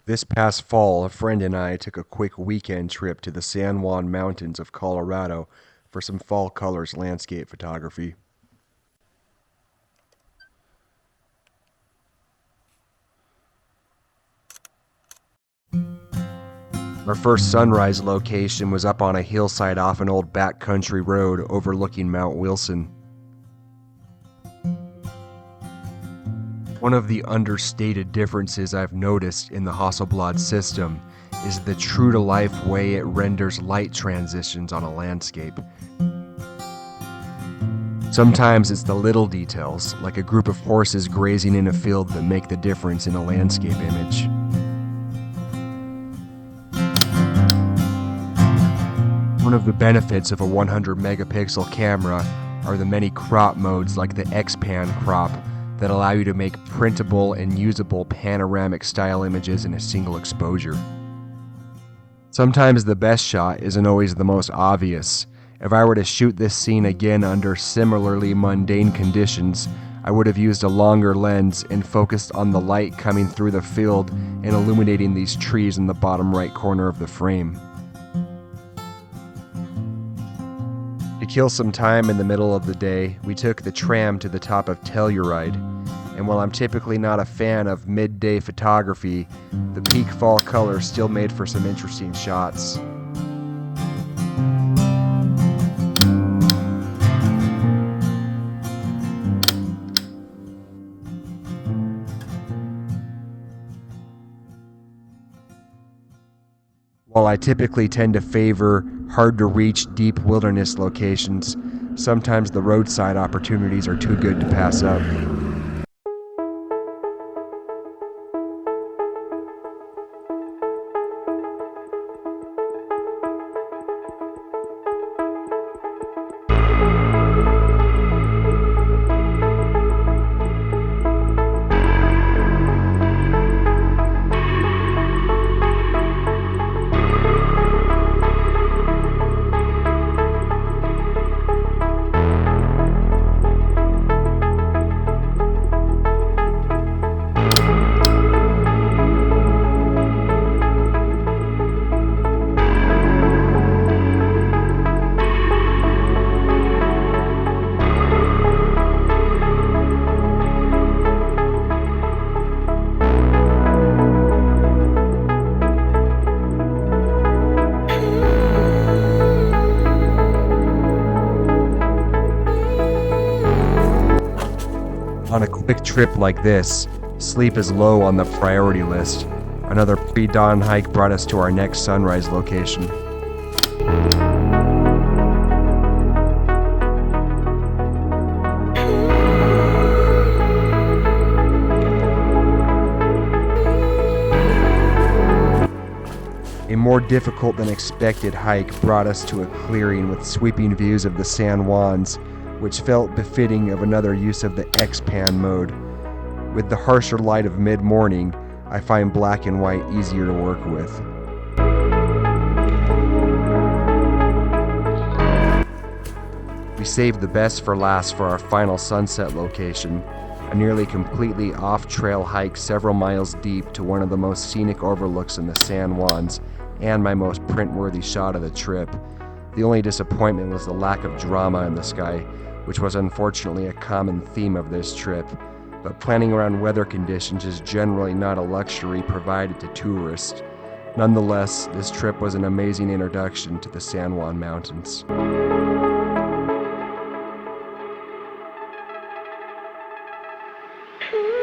This past fall, a friend and I took a quick weekend trip to the San Juan Mountains of Colorado for some fall colors landscape photography. Our first sunrise location was up on a hillside off an old backcountry road overlooking Mount Wilson. One of the understated differences I've noticed in the Hasselblad system is the true-to-life way it renders light transitions on a landscape. Sometimes it's the little details, like a group of horses grazing in a field, that make the difference in a landscape image. One of the benefits of a 100 megapixel camera are the many crop modes like the X-Pan crop that allow you to make printable and usable panoramic style images in a single exposure. Sometimes the best shot isn't always the most obvious. If I were to shoot this scene again under similarly mundane conditions, I would have used a longer lens and focused on the light coming through the field and illuminating these trees in the bottom right corner of the frame. To kill some time in the middle of the day, we took the tram to the top of Telluride, and while I'm typically not a fan of midday photography, the peak fall color still made for some interesting shots. While I typically tend to favor hard-to-reach deep wilderness locations, sometimes the roadside opportunities are too good to pass up. On a quick trip like this, sleep is low on the priority list. Another pre-dawn hike brought us to our next sunrise location. A more difficult than expected hike brought us to a clearing with sweeping views of the San Juans, which felt befitting of another use of the X-Pan mode. With the harsher light of mid-morning, I find black and white easier to work with. We saved the best for last for our final sunset location, a nearly completely off-trail hike several miles deep to one of the most scenic overlooks in the San Juans, and my most print-worthy shot of the trip. The only disappointment was the lack of drama in the sky, which was unfortunately a common theme of this trip, but planning around weather conditions is generally not a luxury provided to tourists. Nonetheless, this trip was an amazing introduction to the San Juan Mountains. Ooh.